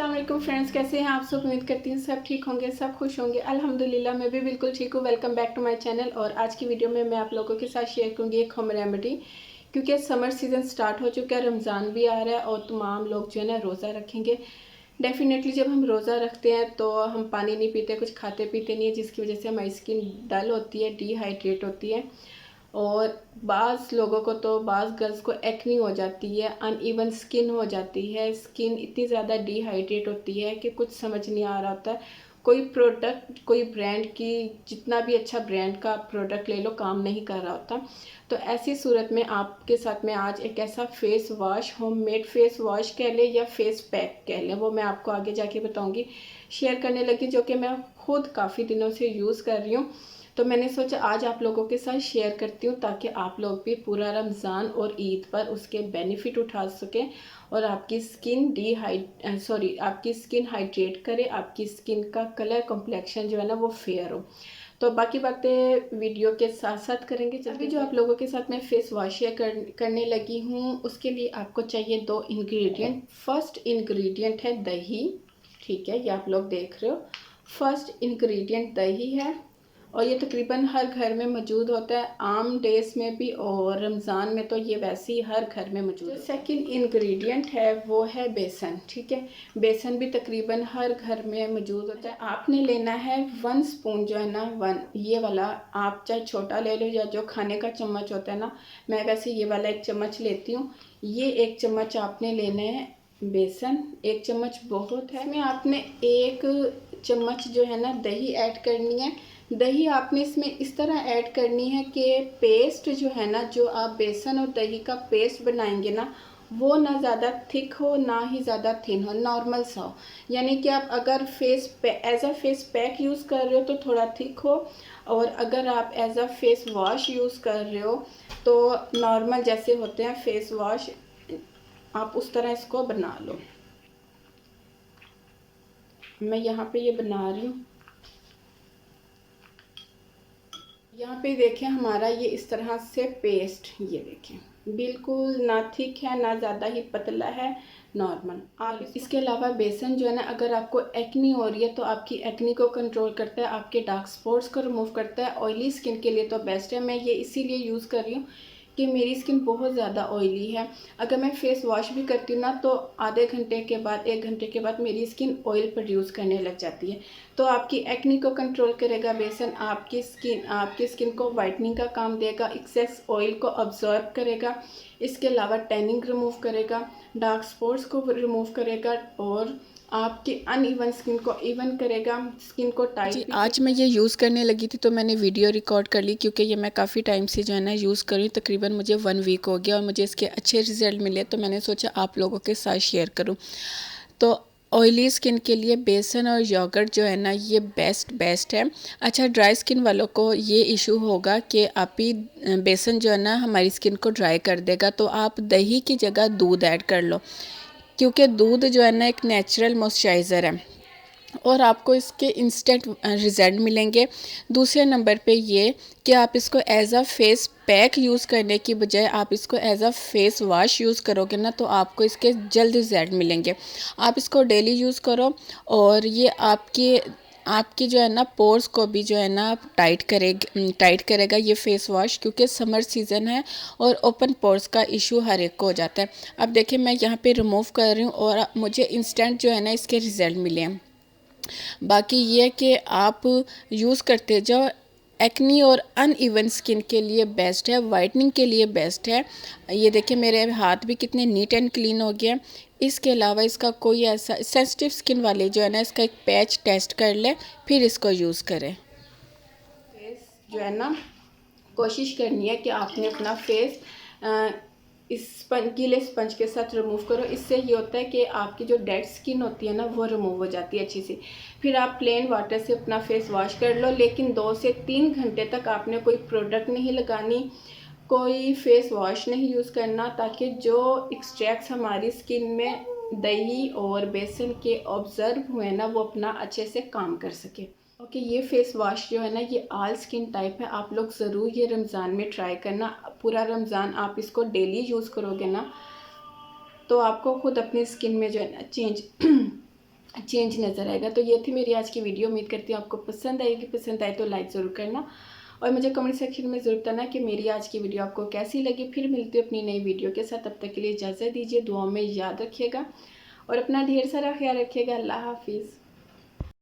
अस्सलाम वालेकुम फ्रेंड्स, कैसे हैं आप सब। उम्मीद करती हूँ सब ठीक होंगे, सब खुश होंगे। अल्हम्दुलिल्लाह मैं भी बिल्कुल ठीक हूँ। Welcome back to my channel. और आज की वीडियो में मैं आप लोगों के साथ शेयर करूँगी एक होम रेमेडी, क्योंकि समर सीज़न स्टार्ट हो चुका है, रमज़ान भी आ रहा है और तमाम लोग जो है ना रोज़ा रखेंगे। डेफिनेटली जब हम रोज़ा रखते हैं तो हम पानी नहीं पीते, कुछ खाते पीते नहीं है, जिसकी वजह से हमारी स्किन डल होती है, डिहाइड्रेट होती है। और बाज़ लोगों को तो बाज़ गर्ल्स को एक्नी हो जाती है, अनइवन स्किन हो जाती है, स्किन इतनी ज़्यादा डिहाइड्रेट होती है कि कुछ समझ नहीं आ रहा होता है। कोई प्रोडक्ट, कोई ब्रांड की जितना भी अच्छा ब्रांड का प्रोडक्ट ले लो, काम नहीं कर रहा होता। तो ऐसी सूरत में आपके साथ में आज एक ऐसा face wash, homemade face wash कह लें या फेस पैक कह लें, वो मैं आपको आगे जाके बताऊंगी, शेयर करने लगी, जो कि मैं खुद काफ़ी दिनों से यूज़ कर रही हूँ। तो मैंने सोचा आज आप लोगों के साथ शेयर करती हूँ, ताकि आप लोग भी पूरा रमज़ान और ईद पर उसके बेनिफिट उठा सकें और आपकी स्किन हाइड्रेट करे, आपकी स्किन का कलर कॉम्प्लेक्शन जो है ना वो फेयर हो। तो बाकी बातें वीडियो के साथ साथ करेंगे। अभी जो आप लोगों के साथ मैं फेस वॉश शेयर करने लगी हूँ, उसके लिए आपको चाहिए 2 इंग्रेडिएंट। फर्स्ट इंग्रेडिएंट है दही, ठीक है, ये आप लोग देख रहे हो। फर्स्ट इंग्रेडिएंट दही है और ये तकरीबन हर घर में मौजूद होता है, आम डेज में भी और रमज़ान में तो ये वैसे ही हर घर में मौजूद है। जो सेकंड इंग्रेडिएंट है वो है बेसन, ठीक है। बेसन भी तकरीबन हर घर में मौजूद होता है। आपने लेना है 1 स्पून जो है ना, 1 ये वाला, आप चाहे छोटा ले लो या जो खाने का चम्मच होता है ना, मैं वैसे ये वाला 1 चम्मच लेती हूँ। ये 1 चम्मच आपने लेना है बेसन, 1 चम्मच बहुत है। इसमें आपने 1 चम्मच जो है ना दही ऐड करनी है। दही आपने इसमें इस तरह ऐड करनी है कि पेस्ट जो है ना, जो आप बेसन और दही का पेस्ट बनाएंगे ना, वो ना ज़्यादा थिक हो ना ही ज़्यादा थिन हो, नॉर्मल सा हो। यानी कि आप अगर as a face pack use कर रहे हो तो थोड़ा थिक हो, और अगर आप as a face wash use कर रहे हो तो नॉर्मल जैसे होते हैं फेस वॉश, आप उस तरह इसको बना लो। मैं यहाँ पे ये बना रही हूँ। यहाँ पे देखें हमारा ये इस तरह से पेस्ट, ये देखें बिल्कुल ना थिक है ना ज़्यादा ही पतला है, नॉर्मल। आप इसके अलावा बेसन जो है ना, अगर आपको एक्नी हो रही है तो आपकी एक्नी को कंट्रोल करता है, आपके डार्क स्पॉट्स को रिमूव करता है। ऑयली स्किन के लिए तो बेस्ट है। मैं ये इसीलिए यूज़ कर रही हूँ कि मेरी स्किन बहुत ज़्यादा ऑयली है। अगर मैं फेस वॉश भी करती हूँ ना तो आधे घंटे के बाद, 1 घंटे के बाद मेरी स्किन ऑयल प्रोड्यूस करने लग जाती है। तो आपकी एक्नी को कंट्रोल करेगा बेसन, आपकी स्किन को वाइटनिंग का काम देगा, एक्सेस ऑयल को अब्जॉर्ब करेगा। इसके अलावा टैनिंग रिमूव करेगा, डार्क स्पॉट्स को रिमूव करेगा और आपकी अनइवन स्किन को इवन करेगा, स्किन को टाइट जी। आज मैं ये यूज़ करने लगी थी तो मैंने वीडियो रिकॉर्ड कर ली, क्योंकि ये मैं काफ़ी टाइम से जो है ना यूज़ कर रही हूँ। तकरीबन मुझे 1 वीक हो गया और मुझे इसके अच्छे रिजल्ट मिले, तो मैंने सोचा आप लोगों के साथ शेयर करूँ। तो ऑयली स्किन के लिए बेसन और योगर्ट जो है ना ये बेस्ट है। अच्छा, ड्राई स्किन वालों को ये इशू होगा कि आप ही बेसन जो है ना हमारी स्किन को ड्राई कर देगा, तो आप दही की जगह दूध ऐड कर लो, क्योंकि दूध जो है ना एक नेचुरल मॉइस्चराइज़र है और आपको इसके इंस्टेंट रिजल्ट मिलेंगे। दूसरे नंबर पे ये कि आप इसको as a face pack use करने की बजाय आप इसको as a face wash use करोगे ना, तो आपको इसके जल्द रिजल्ट मिलेंगे। आप इसको डेली यूज़ करो और ये आपकी जो है ना पोर्स को भी जो है ना टाइट करेगा ये फेस वॉश, क्योंकि समर सीज़न है और ओपन पोर्स का इशू हर एक को हो जाता है। अब देखिए मैं यहाँ पे रिमूव कर रही हूँ और मुझे इंस्टेंट जो है ना इसके रिजल्ट मिले हैं। बाकी ये कि आप यूज़ करते जाओ। एक्नी और अनइवन स्किन के लिए बेस्ट है, वाइटनिंग के लिए बेस्ट है। ये देखिए मेरे हाथ भी कितने नीट एंड क्लीन हो गए। इसके अलावा इसका कोई ऐसा सेंसिटिव स्किन वाले जो है ना, इसका एक पैच टेस्ट कर ले फिर इसको यूज़ करें। फेस जो है ना, कोशिश करनी है कि आपने अपना फेस इस गीले स्पंज के साथ रिमूव करो। इससे ये होता है कि आपकी जो डेड स्किन होती है ना वो रिमूव हो जाती है अच्छी सी। फिर आप प्लेन वाटर से अपना फेस वॉश कर लो, लेकिन 2 से 3 घंटे तक आपने कोई प्रोडक्ट नहीं लगानी, कोई फेस वॉश नहीं यूज़ करना, ताकि जो एक्सट्रैक्ट्स हमारी स्किन में दही और बेसन के ऑब्जर्व हुए ना वो अपना अच्छे से काम कर सके। ओके, ये फेस वॉश जो है ना ये ऑल स्किन टाइप है। आप लोग ज़रूर ये रमज़ान में ट्राई करना। पूरा रमज़ान आप इसको डेली यूज़ करोगे ना तो आपको खुद अपनी स्किन में जो है ना चेंज चेंज नज़र आएगा। तो ये थी मेरी आज की वीडियो। उम्मीद करती हूँ आपको पसंद आएगी। पसंद आए तो लाइक ज़रूर करना और मुझे कमेंट सेक्शन में ज़रूर बताना कि मेरी आज की वीडियो आपको कैसी लगी। फिर मिलती हूँ अपनी नई वीडियो के साथ। तब तक के लिए इजाज़त दीजिए। दुआओं में याद रखिएगा और अपना ढेर सारा ख्याल रखिएगा। अल्लाह हाफिज़।